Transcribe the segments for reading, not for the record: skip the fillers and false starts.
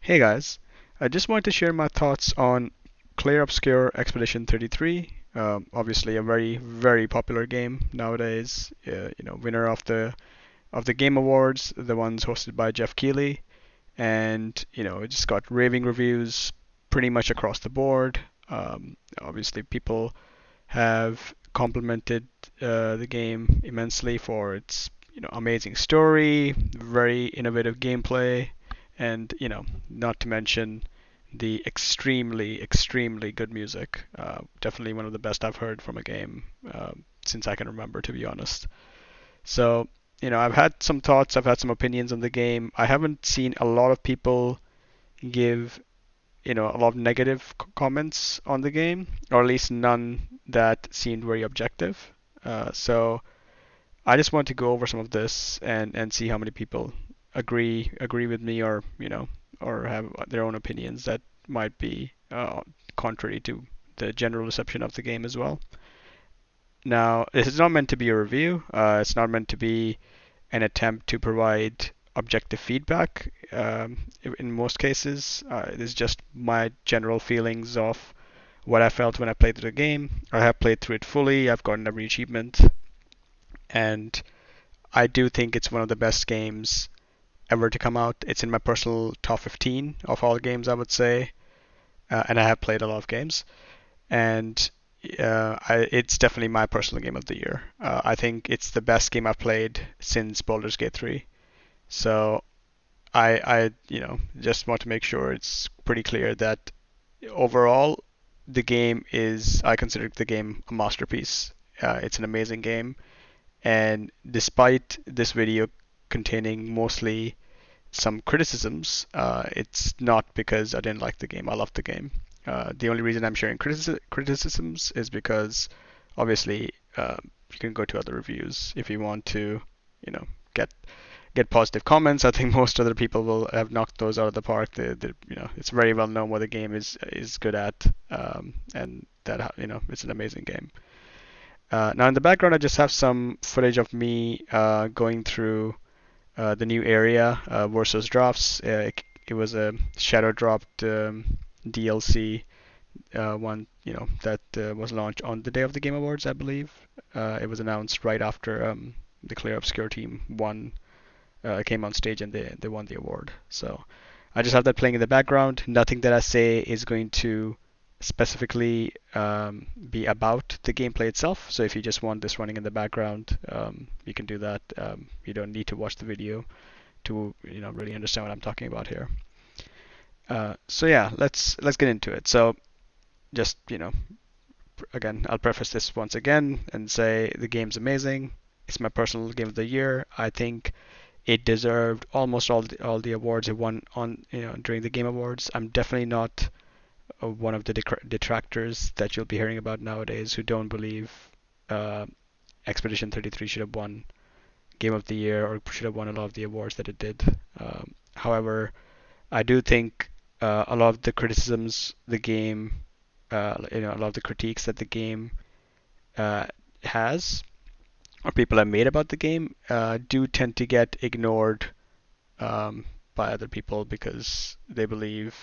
Hey guys, I just wanted to share my thoughts on Clair Obscur Expedition 33. Obviously, a very popular game nowadays. Winner of the Game Awards, the ones hosted by Jeff Keighley, and it just got raving reviews pretty much across the board. Obviously, people have complimented the game immensely for its amazing story, very innovative gameplay, and not to mention the extremely good music. Definitely one of the best I've heard from a game since I can remember, to be honest. So I've had some thoughts, I've had some opinions on the game. I haven't seen a lot of people give a lot of negative comments on the game, or at least none that seemed very objective. So I just want to go over some of this and see how many people agree with me, or or have their own opinions that might be contrary to the general reception of the game as well. Now, this is not meant to be a review. It's not meant to be an attempt to provide objective feedback. In most cases, it is just my general feelings of what I felt when I played through the game. I have played through it fully. I've gotten every achievement, and I do think it's one of the best games ever to come out. It's in my personal top 15 of all games, I would say, and I have played a lot of games, and it's definitely my personal game of the year. I think it's the best game I've played since Baldur's Gate 3. So I just want to make sure it's pretty clear that overall, the game is, I consider the game a masterpiece. It's an amazing game, and despite this video containing mostly some criticisms, it's not because I didn't like the game. I love the game. The only reason I'm sharing criticisms is because obviously you can go to other reviews if you want to, get positive comments. I think most other people will have knocked those out of the park. It's very well known what the game is good at, and that it's an amazing game. Now in the background, I just have some footage of me going through the new area versus drafts. It was a shadow dropped DLC one, that was launched on the day of the Game Awards, I believe. It was announced right after the Clair Obscur team came on stage and they won the award. So I just have that playing in the background. Nothing that I say is going to specifically be about the gameplay itself. So if you just want this running in the background, you can do that. You don't need to watch the video to really understand what I'm talking about here. So yeah, let's get into it. So just again, I'll preface this once again and say the game's amazing. It's my personal game of the year. I think it deserved almost all the awards it won on during the Game Awards. I'm definitely not one of the detractors that you'll be hearing about nowadays who don't believe uh, Expedition 33 should have won Game of the Year or should have won a lot of the awards that it did. However, I do think a lot of the criticisms the game, a lot of the critiques that the game has or people have made about the game do tend to get ignored by other people because they believe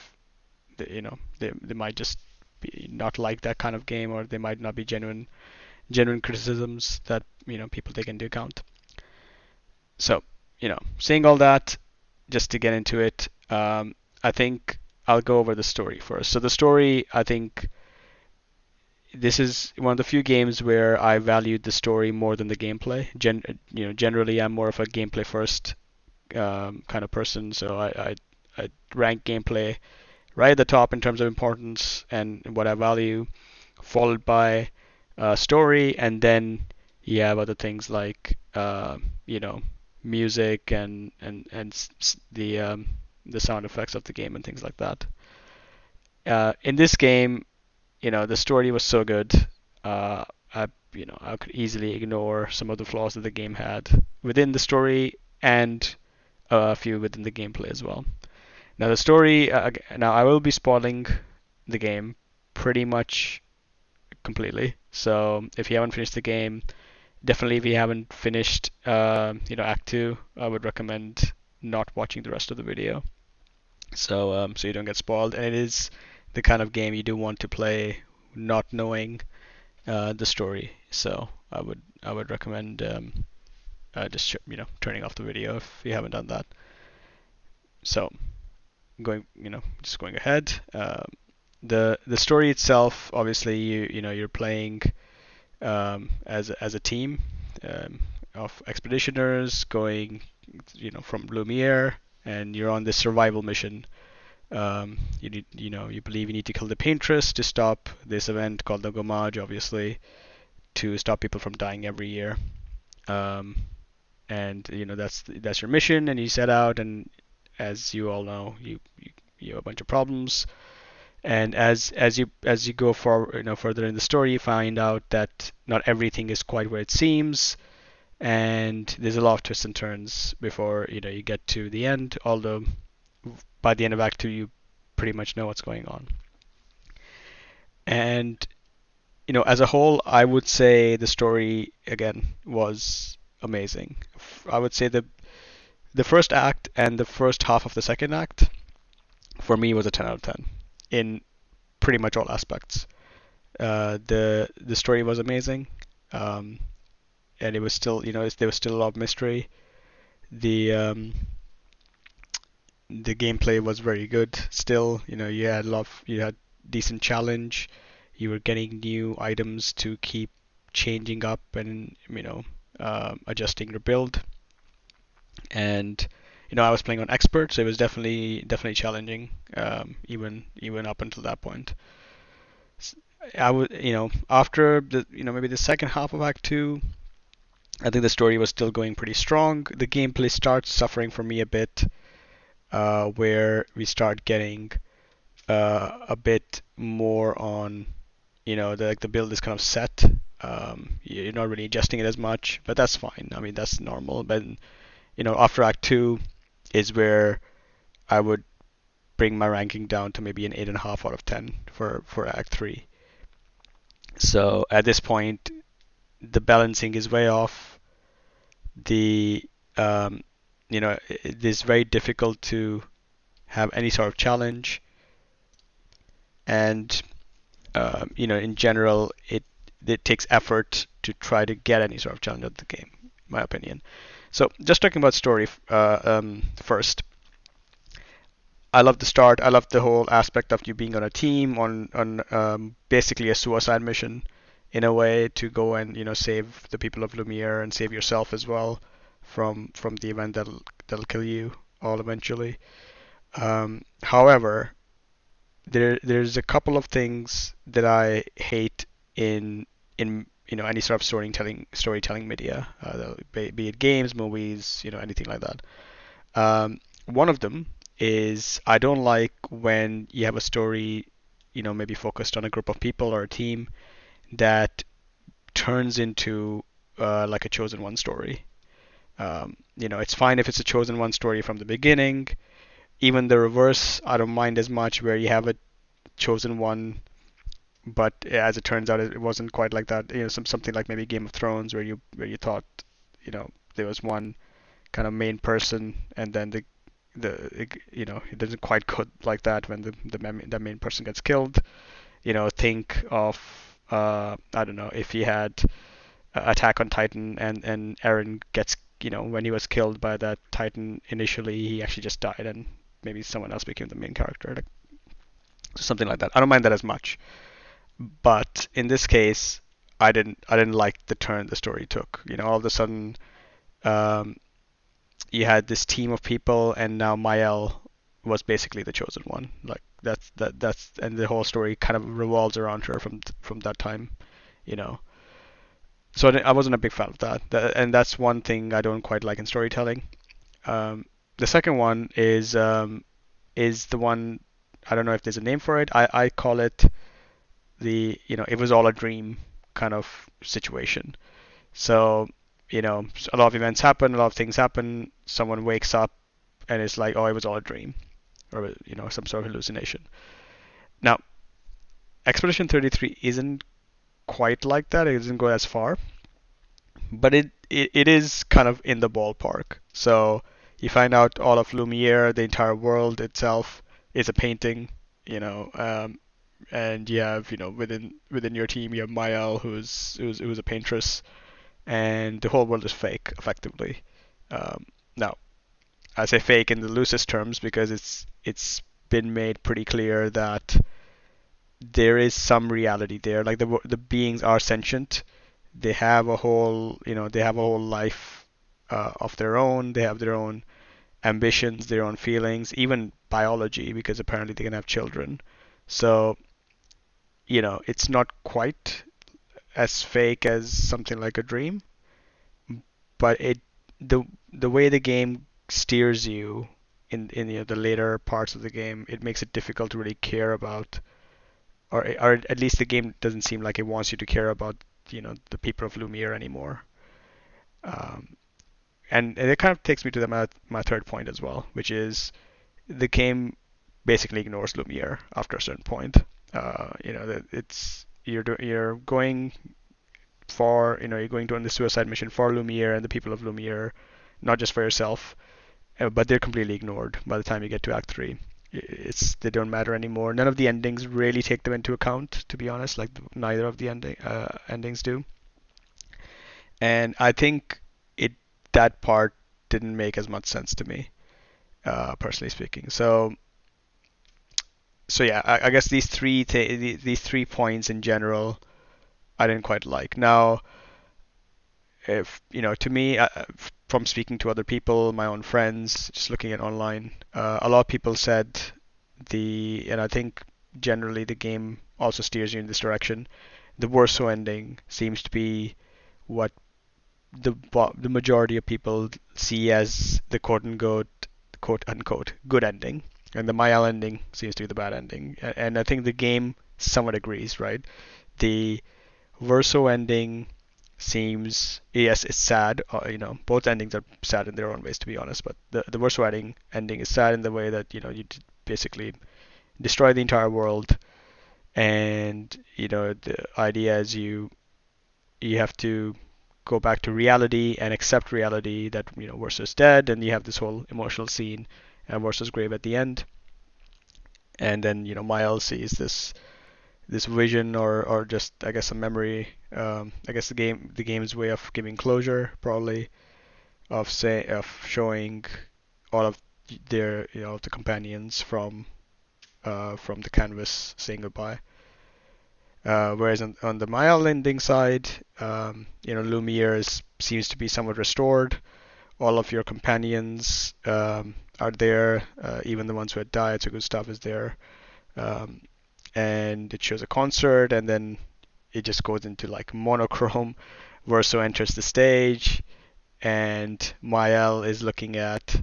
that, they might just be not like that kind of game, or they might not be genuine criticisms that people take into account. So saying all that, just to get into it, I think I'll go over the story first. So the story, I think this is one of the few games where I valued the story more than the gameplay. Generally, I'm more of a gameplay first kind of person, so I rank gameplay right at the top in terms of importance and what I value, followed by story, and then you have other things like music and the sound effects of the game and things like that. In this game, the story was so good. I could easily ignore some of the flaws that the game had within the story and a few within the gameplay as well. Now the story. Now I will be spoiling the game pretty much completely. So if you haven't finished the game, definitely if you haven't finished, Act 2, I would recommend not watching the rest of the video. so you don't get spoiled. And it is the kind of game you do want to play not knowing the story. So I would recommend just turning off the video if you haven't done that. So just going ahead. The story itself, obviously, you're playing as a team of expeditioners going from Lumiere, and you're on this survival mission. You believe you need to kill the paintress to stop this event called the Gommage, obviously, to stop people from dying every year. Um, and that's your mission, and you set out, and as you all know, you have a bunch of problems. And as you go further in the story, you find out that not everything is quite where it seems, and there's a lot of twists and turns before you get to the end. Although by the end of Act Two, you pretty much know what's going on. And as a whole, I would say the story again was amazing. I would say the first act and the first half of the second act for me was a 10 out of 10 in pretty much all aspects. The story was amazing, um, and it was still there was still a lot of mystery. The gameplay was very good. Still, you had decent challenge. You were getting new items to keep changing up and adjusting your build. And I was playing on expert, so it was definitely challenging, even up until that point. I would, after maybe the second half of Act Two, I think the story was still going pretty strong. The gameplay starts suffering for me a bit, where we start getting a bit more on, the build is kind of set. You're not really adjusting it as much, but that's fine. I mean, that's normal. But after Act Two is where I would bring my ranking down to maybe an 8.5 out of 10 for Act Three. So at this point, the balancing is way off. The It is very difficult to have any sort of challenge, and in general, it takes effort to try to get any sort of challenge at the game, in my opinion. So just talking about story first. I love the start. I love the whole aspect of you being on a team on basically a suicide mission in a way to go and save the people of Lumiere and save yourself as well from the event that'll kill you all eventually. However, there's a couple of things that I hate in any sort of storytelling media, be it games, movies, anything like that. One of them is I don't like when you have a story, maybe focused on a group of people or a team that turns into like a chosen one story. It's fine if it's a chosen one story from the beginning. Even the reverse, I don't mind as much, where you have a chosen one, but as it turns out, it wasn't quite like that. Something like maybe Game of Thrones, where you thought, there was one kind of main person, and then it doesn't quite go like that when the main person gets killed. Think of I don't know, if you had Attack on Titan, and Eren gets, when he was killed by that Titan initially, he actually just died, and maybe someone else became the main character, like something like that. I don't mind that as much, but in this case, I didn't like the turn the story took. All of a sudden, um, you had this team of people, and now Mael was basically the chosen one. Like that's and the whole story kind of revolves around her from that time. You know, so I wasn't a big fan of that. And that's one thing I don't quite like in storytelling. The second one is the one, I don't know if there's a name for it. I call it it was all a dream kind of situation. So, a lot of events happen, a lot of things happen. Someone wakes up and it's like, oh, it was all a dream, or some sort of hallucination. Now, Expedition 33 isn't quite like that. It doesn't go as far, but it is kind of in the ballpark. So you find out all of Lumiere, the entire world itself. is a painting, you know, and you have, within your team you have Mael, who's a paintress, and the whole world is fake, effectively. Now, I say fake in the loosest terms because it's been made pretty clear that there is some reality there. Like the beings are sentient. They have a whole, they have a whole life of their own. They have their own ambitions, their own feelings, even biology, because apparently they can have children. So, it's not quite as fake as something like a dream, but the the way the game steers you in the later parts of the game, it makes it difficult to really care about, or at least the game doesn't seem like it wants you to care about, the people of Lumiere anymore. Um, and it kind of takes me to my third point as well, which is the game basically ignores Lumiere after a certain point. It's you're going for, you're going to on the suicide mission for Lumiere and the people of Lumiere, not just for yourself. But they're completely ignored by the time you get to Act Three. They don't matter anymore. None of the endings really take them into account, to be honest. Like neither of the endings do. And I think it that part didn't make as much sense to me, personally speaking. So yeah, I guess these 3 points in general I didn't quite like. Now, if to me, from speaking to other people, my own friends, just looking at online, a lot of people said and I think generally the game also steers you in this direction. The Warsaw ending seems to be what the majority of people see as the quote unquote good ending, and the Mayal ending seems to be the bad ending. And I think the game somewhat agrees, right? The Verso ending seems, yes, it's sad. Both endings are sad in their own ways, to be honest. But the Verso ending is sad in the way that basically destroy the entire world, and the idea is you have to go back to reality and accept reality that Verso's dead, and you have this whole emotional scene at Verso's grave at the end, and then Miles sees this vision, or just, I guess, a memory. I guess the game's way of giving closure, probably, of showing all of their the companions from the canvas saying goodbye. Whereas on the Maya ending side, Lumiere seems to be somewhat restored. All of your companions are there, even the ones who had died, so good stuff is there. Um, and it shows a concert, and then it just goes into like monochrome. Verso enters the stage, and Mael is looking at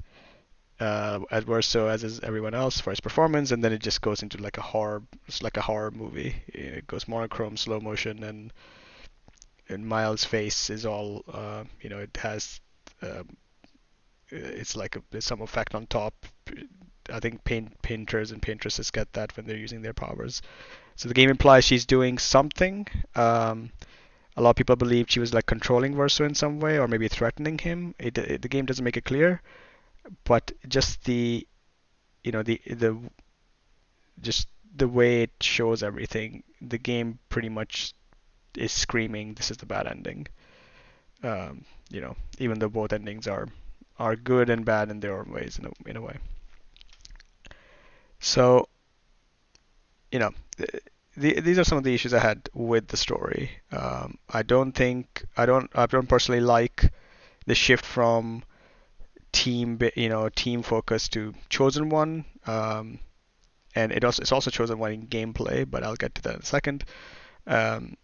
Verso, as is everyone else, for his performance, and then it just goes into like a horror. It's like a horror movie. It goes monochrome, slow motion, and Miles' face is all it has. Uh, it's like there's some effect on top. I think painters and paintresses get that when they're using their powers. So the game implies she's doing something. A lot of people believe she was like controlling Verso in some way, or maybe threatening him. The game doesn't make it clear, but just the just the way it shows everything, the game pretty much is screaming, "This is the bad ending." Even though both endings are good and bad in their own ways, in a way. So, you know, these are some of the issues I had with the story. I don't personally like the shift from team focus to chosen one. And it's also chosen one in gameplay, but I'll get to that in a second. Um,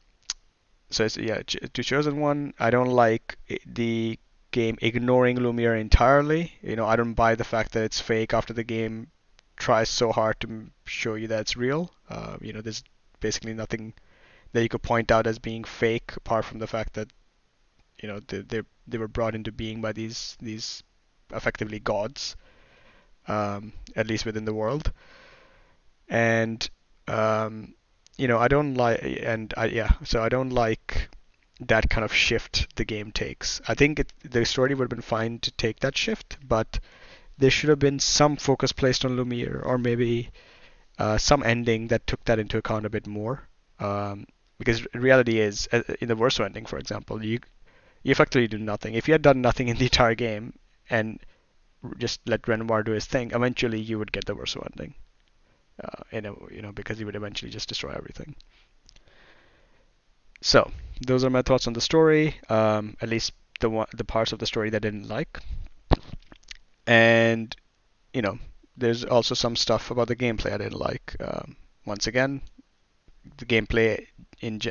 so it's, yeah, to chosen one. I don't like the game ignoring Lumiere entirely. I don't buy the fact that it's fake after the game tries so hard to show you that it's real. There's basically nothing that you could point out as being fake apart from the fact that they were brought into being by these effectively gods, at least within the world. And I don't like, and I yeah, so I don't like that kind of shift the game takes. I think the story would have been fine to take that shift, but there should have been some focus placed on Lumiere, or maybe some ending that took that into account a bit more. Because reality is, in the Verso ending, for example, you effectively do nothing. If you had done nothing in the entire game and just let Renoir do his thing, eventually you would get the Verso ending. Because he would eventually just destroy everything. So those are my thoughts on the story. At least the parts of the story that I didn't like. And you know, there's also some stuff about the gameplay I didn't like. Once again, the gameplay in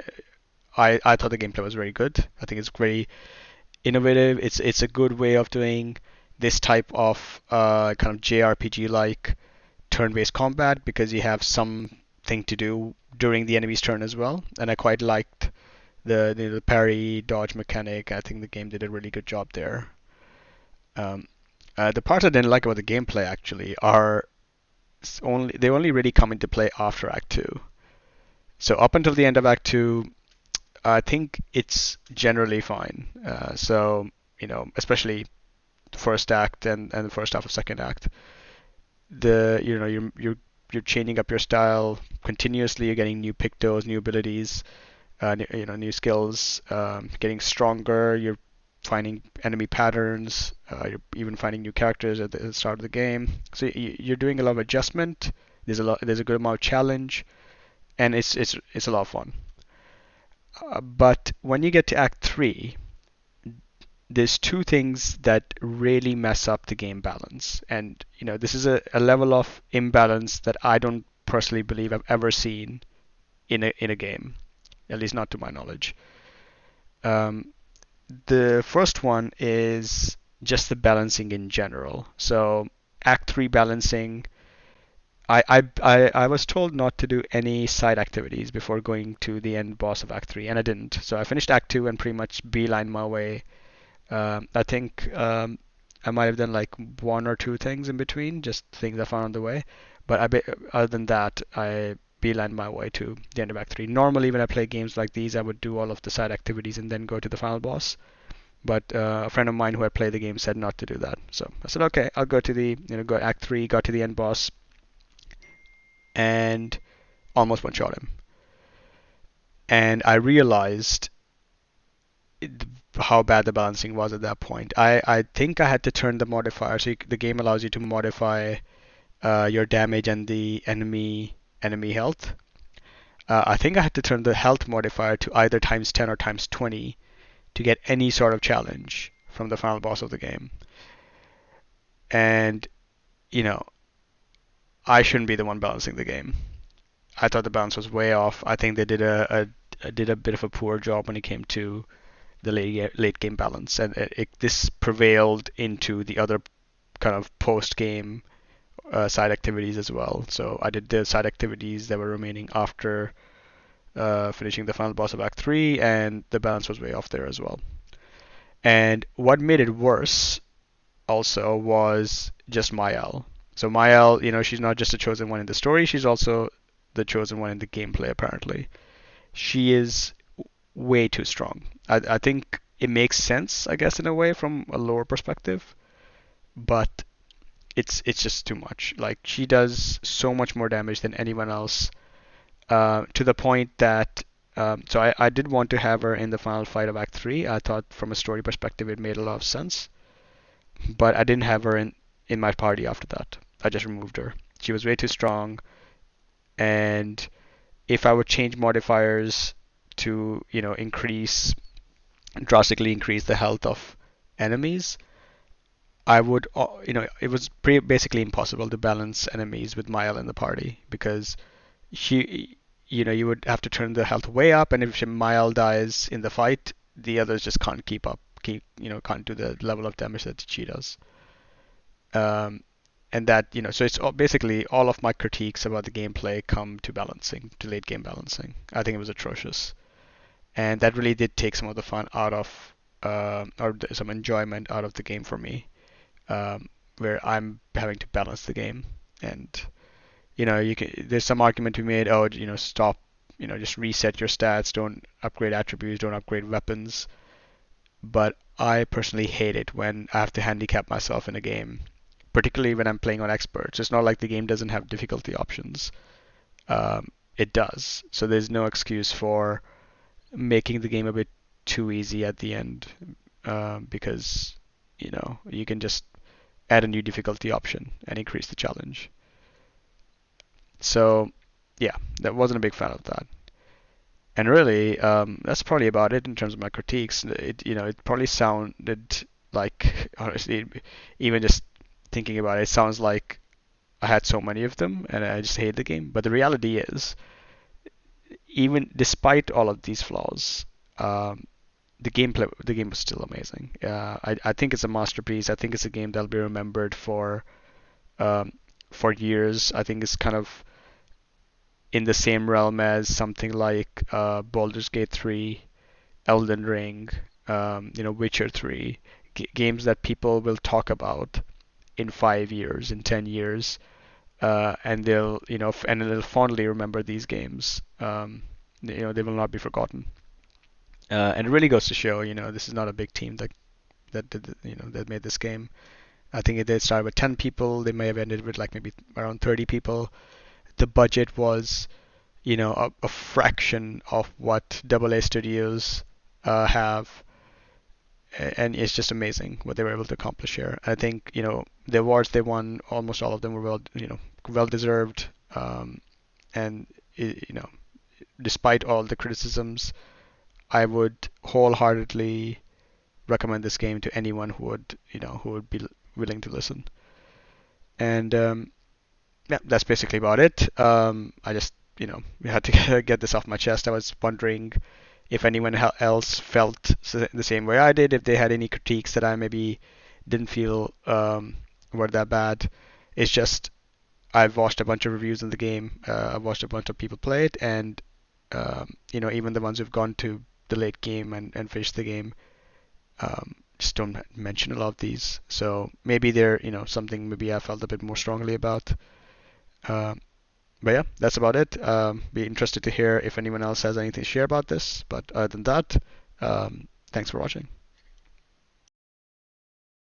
I thought the gameplay was very good. I think it's very innovative. It's a good way of doing this type of kind of JRPG like turn-based combat because you have something to do during the enemy's turn as well. And I quite liked the parry dodge mechanic. I think the game did a really good job there. Um, the parts I didn't like about the gameplay actually are they only really come into play after Act 2. So up until the end of Act 2, I think it's generally fine. Especially the first act and the first half of second act, you're changing up your style continuously. You're getting new pictos, new abilities, new skills, getting stronger. You're finding enemy patterns. You're even finding new characters at the start of the game. So you're doing a lot of adjustment. There's a good amount of challenge, and it's a lot of fun. But when you get to Act 3, there's two things that really mess up the game balance. And, this is a level of imbalance that I don't personally believe I've ever seen in a game, at least not to my knowledge. The first one is just the balancing in general. So, Act 3 balancing. I was told not to do any side activities before going to the end boss of Act 3, and I didn't. So I finished Act 2 and pretty much beelined my way. I think I might have done like one or two things in between, just things I found on the way. But other than that, I beelined my way to the end of Act 3. Normally, when I play games like these, I would do all of the side activities and then go to the final boss. But a friend of mine who had played the game said not to do that. So I said, okay, I'll go to go Act 3, got to the end boss, and almost one-shot him. And I realized how bad the balancing was at that point. I think I had to turn the modifier. So the game allows you to modify your damage and the enemy health. I think I had to turn the health modifier to either times 10 or times 20 to get any sort of challenge from the final boss of the game. And, I shouldn't be the one balancing the game. I thought the balance was way off. I think they did a bit of a poor job when it came to the late game balance, and this prevailed into the other kind of post game side activities as well. So I did the side activities that were remaining after finishing the final boss of Act 3, and the balance was way off there as well. And what made it worse also was just Mael. So Mael, she's not just a chosen one in the story, she's also the chosen one in the gameplay apparently. She is way too strong. I think it makes sense, I guess, in a way from a lore perspective, but it's just too much. Like, she does so much more damage than anyone else, to the point that so I did want to have her in the final fight of Act 3. I thought from a story perspective it made a lot of sense, but I didn't have her in my party after that. I just removed her. She was way too strong, and if I would change modifiers to drastically increase the health of enemies, I would it was basically impossible to balance enemies with Mael in the party, because you would have to turn the health way up, and if Mael dies in the fight, the others just can't can't do the level of damage that she does. And that, so it's basically all of my critiques about the gameplay come to late game balancing. I think it was atrocious, and that really did take some of the fun out of, or some enjoyment out of the game for me, where I'm having to balance the game. And there's some argument to be made. Oh, stop. Just reset your stats. Don't upgrade attributes. Don't upgrade weapons. But I personally hate it when I have to handicap myself in a game particularly when I'm playing on experts. It's not like the game doesn't have difficulty options. It does. So there's no excuse for making the game a bit too easy at the end, because you can just add a new difficulty option and increase the challenge. So yeah, that wasn't a big fan of that. And really, that's probably about it in terms of my critiques. It probably sounded like, honestly, even just thinking about it, it sounds like I had so many of them and I just hate the game. But the reality is, even despite all of these flaws, the game was still amazing. I think it's a masterpiece. I think it's a game that'll be remembered um, for years. I think it's kind of in the same realm as something like Baldur's Gate 3, Elden Ring, Witcher 3, games that people will talk about in 5 years, in 10 years, and they'll fondly remember these games. They will not be forgotten. And it really goes to show, this is not a big team that made this game. I think they started with 10 people. They may have ended with like maybe around 30 people. The budget was, a fraction of what AA Studios have, and it's just amazing what they were able to accomplish here. I think, the awards they won, almost all of them were well deserved, and despite all the criticisms, I would wholeheartedly recommend this game to anyone who would be willing to listen. And yeah, that's basically about it. I just had to get this off my chest. I was wondering if anyone else felt the same way I did, if they had any critiques that I maybe didn't feel were that bad. It's just I've watched a bunch of reviews of the game. I've watched a bunch of people play it, and even the ones who've gone to the late game and finished the game, just don't mention a lot of these. So maybe they're something maybe I felt a bit more strongly about. Um, but yeah, that's about it. Be interested to hear if anyone else has anything to share about this. But other than that, thanks for watching.